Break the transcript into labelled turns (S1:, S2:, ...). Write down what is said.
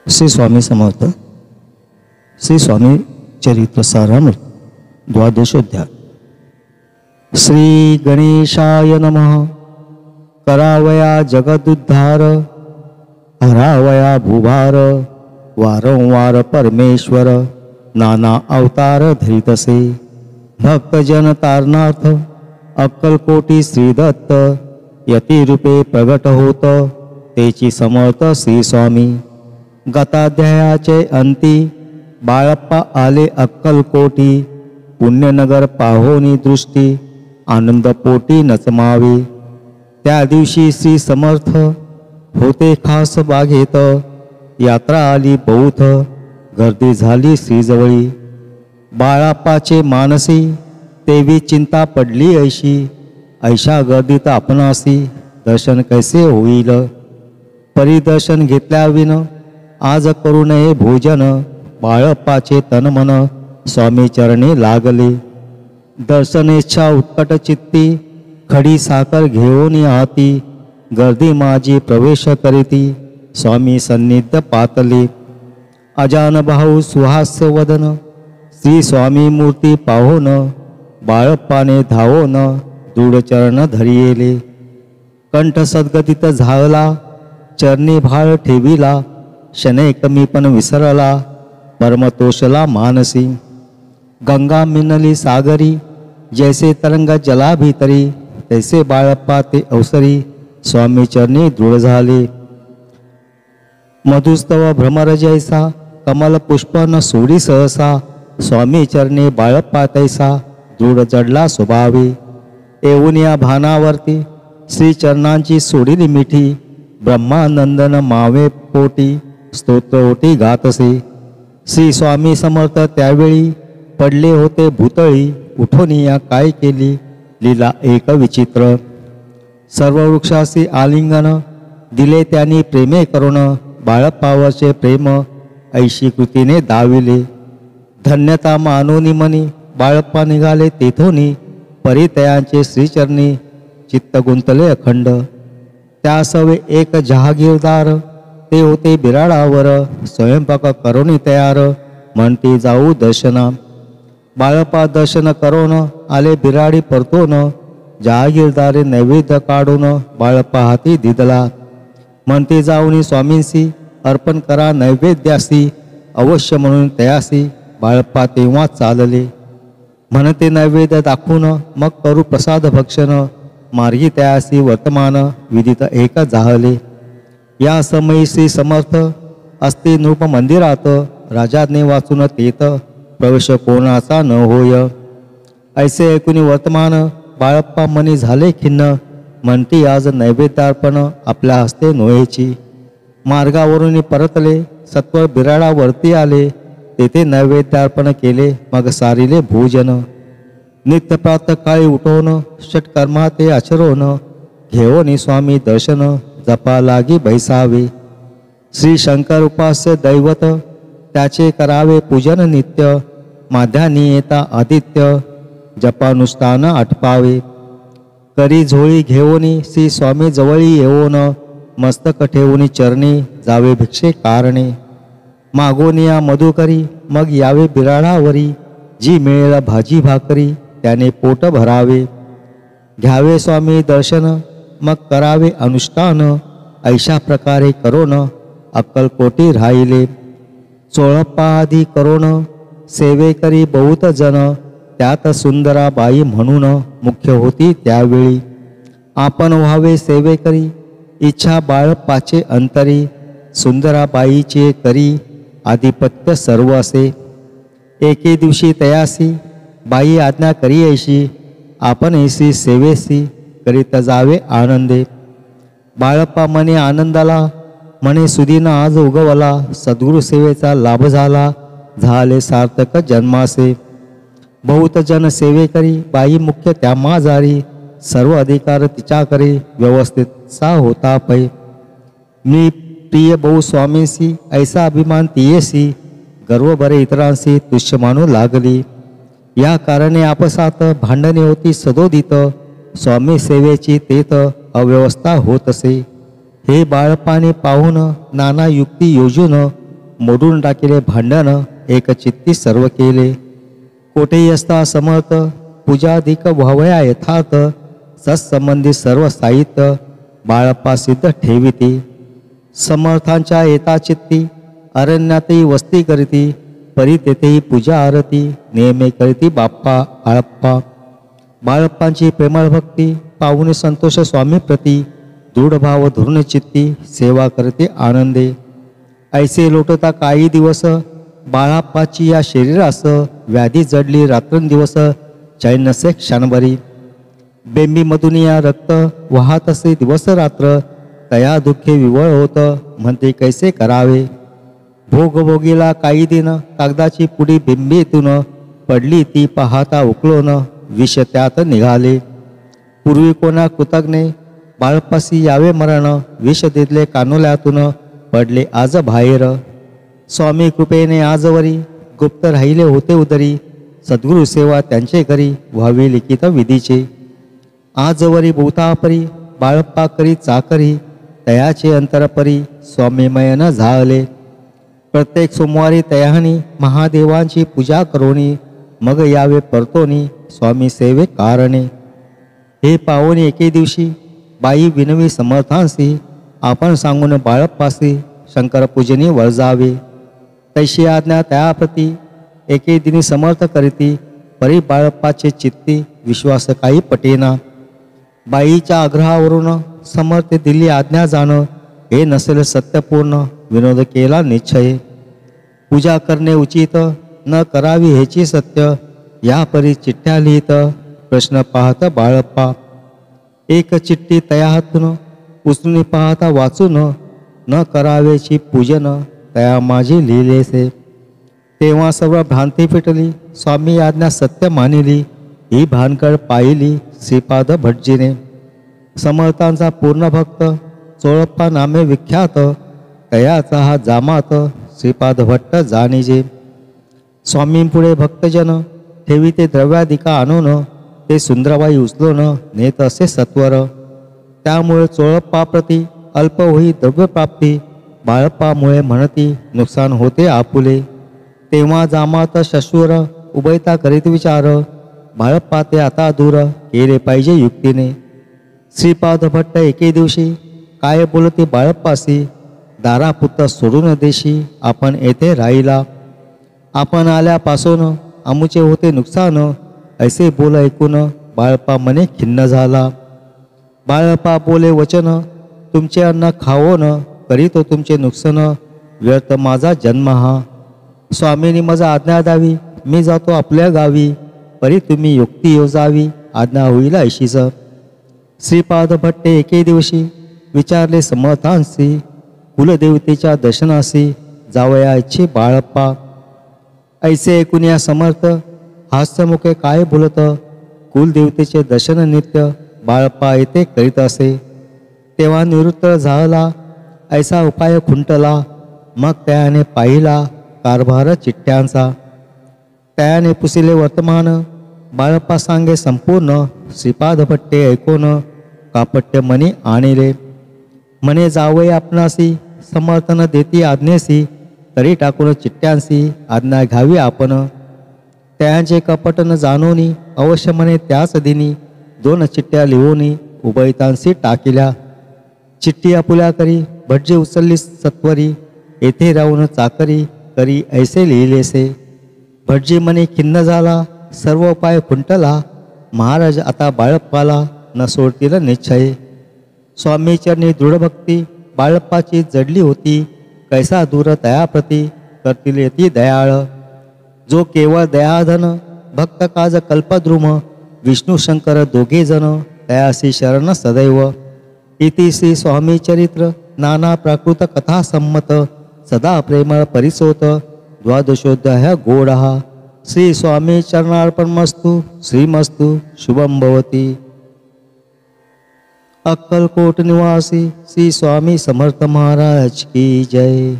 S1: श्री स्वामी समर्थ श्री स्वामी चरित्र सारामृत द्वादशोध्याय। श्री गणेशाय नमः। करावया जगदुद्धार, हरावया भूभार, वारंवार परमेश्वर नाना अवतार धरितसे। भक्तजन तारणार्थ अक्कलकोटी श्रीदत्त, यतिरूपे प्रगट होत तेची समर्थ श्री स्वामी। गताध्यायाचे अंती बाळप्पा आले अक्कलकोटी, पुण्यनगर पाहोनी दृष्टी आनंदपोटी नचमावे। त्या दिवशी श्री समर्थ होते खास बागेत, यात्रा आली बहुत गर्दी झाली श्रीजवळी। बाळप्पाचे मानसी तेवी चिंता पडली ऐशी, ऐशा गर्दीत आपणासी दर्शन कैसे होईल। परिदर्शन घेतल्याविन आज करू नये भोजन, बाळप्पाचे तनमन स्वामी चरणी लागले। दर्शनेच्छा उत्कट चित्ती, खडी साखर घेऊन हाती, गर्दी माझी प्रवेश करीती स्वामी सन्निध पातले। अजान भाऊ सुहास्य वदन, श्री स्वामी मूर्ती पाहोन बाळप्पाने धावोन दृढ चरण धरियेले। कंठ सद्गतीत झाला चरणी भाळ ठेविला, शनै कमी पण विसरला परमतोषला मानसी। गंगा मिनली सागरी, जैसे तरंग जला भीतरी, तैसे बाळप्पा ते अवसरी स्वामी चरणी दृढ झाले। मधुस्तव भ्रमर जैसा, कमल पुष्प न सोडी सहसा, स्वामी चरणी बाळप्पा तैसा दृढ जडला स्वभावे। येऊन या भानावरती श्री चरणांची सोडीली मिठी, ब्रह्मानंदन मावे पोटी स्तोत्र ओटी गातसे। श्री स्वामी समर्थ त्यावेळी पडले होते भूतळी, उठून या काय केली लीला एक विचित्र। सर्व वृक्षासी आलिंगन दिले त्यांनी प्रेमे करुण, बाळप्पावरचे प्रेम ऐशी कृतीने दाविले। धन्यता मानोनी मनी बाळप्पा निघाले तेथोनी, परितयांचे श्रीचरणी चित्त गुंतले अखंड। त्यासवे एक जहागीरदार ते होते बिराडावर, स्वयंपाक करून तयार म्हणते जाऊ दर्शना। बाळप्पा दर्शन करून आले बिराडी परतोन, जहागीरदारे नैवेद्य काढून बाळप्पा हाती दिदला। म्हणते जाऊनी स्वामींसी अर्पण करा नैवेद्यासी, अवश्य म्हणून तयासी बाळप्पा तेव्हा चालले। म्हणते नैवेद्य दाखवून मग करू प्रसाद भक्षण, मार्गी तयासी वर्तमान विदित एक जाहले। या समयी श्री समर्थ असते नृप मंदिरात, राजाने वाचून तेथ प्रवेश कोणाचा न होय। ऐसे ऐकून वर्तमान बाळप्पा मनी झाले खिन्न, म्हणती आज नैवेद्यार्पण आपल्या हस्ते नोहेची। मार्गावरून परतले सत्वर बिराडावरती आले, तेथे नैवेद्यार्पण केले मग सारिले भोजन। नित्य प्रातः काळी उठवून षटकर्मा ते आचरवून, घेऊन स्वामी दर्शन जपा लागी बैसावे। श्री शंकर उपास्य दैवत त्याचे करावे पूजन नित्य, माध्यानी येता आदित्य जपानुष्ठान आटपावे। करी झोळी घेऊनी श्री स्वामी जवळी येऊन, मस्तक ठेवूनी चरणी जावे भिक्षे कारणे। मागोनी या मधुकरी मग यावे बिराडावरी, जी मिळेल भाजी भाकरी त्याने पोट भरावे। घ्यावे स्वामी दर्शन मग करावे अनुष्ठान, ऐशा प्रकारे करोन अक्कलकोटी राहिले। चोळप्पा आदी करोन सेवे करी बहुत जन, त्यात सुंदराबाई म्हणून मुख्य होती त्यावेळी। आपण व्हावे सेवेकरी इच्छा बाळप्पाचे अंतरी, सुंदराबाईचे करी आधिपत्य सर्व असे। एके दिवशी तयासी बाई आज्ञा करी ऐशी, आपण ऐसी सेवेसी करीत जावे आनंदे। बाळप्पा मने आनंदाला म्हणे सुदीन आज उगवला, सद्गुरु सेवेचा लाभ झाला झाले सार्थक जन्मासे। बहुत जन सेवे करी बाई मुख्य त्या माझारी, सर्व अधिकार तिच्या करी व्यवस्थित सा होता पै। मी प्रिय बहु स्वामींसी ऐसा अभिमान तियेसी, गर्व बरे इतरांसी तुच्छ मानू लागली। या कारणे आपसात भांडणे होती सदोदित, स्वामी सेवेची तेथ अव्यवस्था होत असे। हे बाळपाने पाहून नाना युक्ती योजून मोडून टाकेले भांडण, एक चित्ती सर्व केले. कोठेही असता समर्थ, पूजाधिक व्हावया यथार्थ, सत्संबंधी सर्व साहित्य बाळप्पा सिद्ध ठेविती. समर्थांच्या येता चित्ती, अरण्यातही वस्ती करीती, परी तेथेही पूजा आरती, नेहमी करीती बाप्पा बाळप्पा. बाळप्पांची प्रेमळ भक्ती पाहुणे संतोष स्वामी प्रती, दृढ भाव धरून चित्ती सेवा करते आनंदे. ऐसे लोटता काही दिवस बाळप्पाची या शरीरास, व्याधी जडली रात्रंदिवस चैन नसे क्षणभरी. बेंबीमधून या रक्त वाहत असे दिवस रात्र, तया दुःखे विवळ होत म्हणते कैसे करावे. भोगभोगीला काही दिन कागदाची पुडी बिंबीतून, पडली ती पाहता उकळून विष त्यात निघाले. पूर्वी कोणा कृतज्ञे बाळप्पासी यावे मरण, विष दिले कानोल्यातून पडले आज बाहेर. स्वामी कृपेने आजवरी गुप्त राहिले होते उदरी, सद्गुरु सेवा त्यांचे करी व्हावी लिखित विधीचे. आजवरी भूतापरी बाळप्पा करी चाकरी, तयाचे अंतरपरी स्वामीमय न झाले. प्रत्येक सोमवारी तयाहनी महादेवांची पूजा करोनी, मग यावे परतोनी स्वामी सेवे कारणे. हे पाहुणे एके दिवशी बाई विनवी समर्थांसी, आपण सांगून बाळप्पासी शंकर पूजनी वळजावे. तैशी आज्ञा त्याप्रती एके दिनी समर्थ करीती, परी बाळप्पाचे चित्ती विश्वास काही पटेना. बाईच्या आग्रहावरून समर्थ दिली आज्ञा जाणं, हे नसेल सत्यपूर्ण विनोद केला निश्चय. पूजा करणे उचित न करावी ह्याची सत्य, या परी चिठ्ठ्या लिहित प्रश्न पाहत बाळप्पा. एक चिठ्ठी तया हातून उचलून पाहता वाचून, न करावेची पूजन तया माझी लिहिलेसे. तेव्हा सर्व भ्रांती फिटली, स्वामी आज्ञा सत्य मानिली, ही भानगड पाहिली श्रीपाद भटजीने. समर्थांचा पूर्ण भक्त चोळप्पा नामे विख्यात, तयाचा हा जामात श्रीपाद भट्ट जाणीजे. स्वामींपुढे भक्तजन ठेवी ते द्रव्याधिका आणून, ते सुंदरबाई उचलून नेत असे सत्वर. त्यामुळे चोळप्पाप्रती अल्प होई द्रव्यप्राप्ती, बाळप्पामुळे म्हणती नुकसान होते आपुले. तेव्हा जामात शश्वर उभयता करीत विचार, बाळप्पा ते आता दूर केले पाहिजे युक्तीने. श्रीपाद भट्ट एके दिवशी काय बोलते बाळप्पासी, दारापुत्र सोडून देशी आपण येथे राहिला. आपण आल्यापासून आमुचे होते नुकसान, ऐसे बोल ऐकून बाळप्पा मने खिन्न झाला. बाळप्पा बोले वचन, तुमचे अन्न खावोन करीतो तुमचे नुकसान, व्यर्थ माझा जन्म हा. स्वामींनी माझा आज्ञा द्यावी, मी जातो आपल्या गावी, परी तुम्ही युक्ती योजावी, आज्ञा होईल ऐशीच. श्रीपाद भट्टे एके दिवशी विचारले समर्थांसी, कुलदेवतेच्या दर्शनासी जावया इच्छे बाळप्पा. ऐसे ऐकून या समर्थ हास्यमुखे काय बोलत, कुलदेवतेचे दर्शन नित्य बाळप्पा येथे करीत असे. तेव्हा निवृत्त झाला ऐसा उपाय खुंटला, मग त्याने पाहिला कारभार चिठ्ठ्यांचा. त्याने पुसिले वर्तमान, बाळप्पा सांगे संपूर्ण, श्रीपाद भट्टे ऐकून कापट्य मनी आणिले. मने जावई आपणासी समर्थन देती आज्ञेसी, तरी टाकून चिठ्ठ्यांसी आज्ञा घ्यावी आपण. त्यांचे कपट न जाणोनी अवश्य मने त्याच दिनी, 2 चिठ्ठ्या लिहूनी उभयतांसी टाकिल्या. चिठ्ठी आपुल्या करी भटजी उचलली सत्वरी, येथे राहून चाकरी करी ऐसे लिहिलेसे. भटजी मने खिन्न झाला, सर्व उपाय खुंटला, महाराज आता बाळप्पाला न सोडतील निश्चय. स्वामीचरणी दृढभक्ती बाळप्पाची जडली होती, कैसा दूर दयाप्रती करतील येती दयाळ. जो केवळ दयाधन भक्त काज कल्पद्रुम, विष्णू शंकर दोघे जण तयासी शरण सदैव. इति श्री स्वामी चरित्र नाना प्राकृत कथा संमत, सदा प्रेमळ परिसोत, द्वादशोध्याय गोडहा. श्री स्वामी चरणार्पणमस्तु. श्रीमस्तु. शुभम भवती. अक्कलकोट निवासी श्री स्वामी समर्थ महाराज की जय.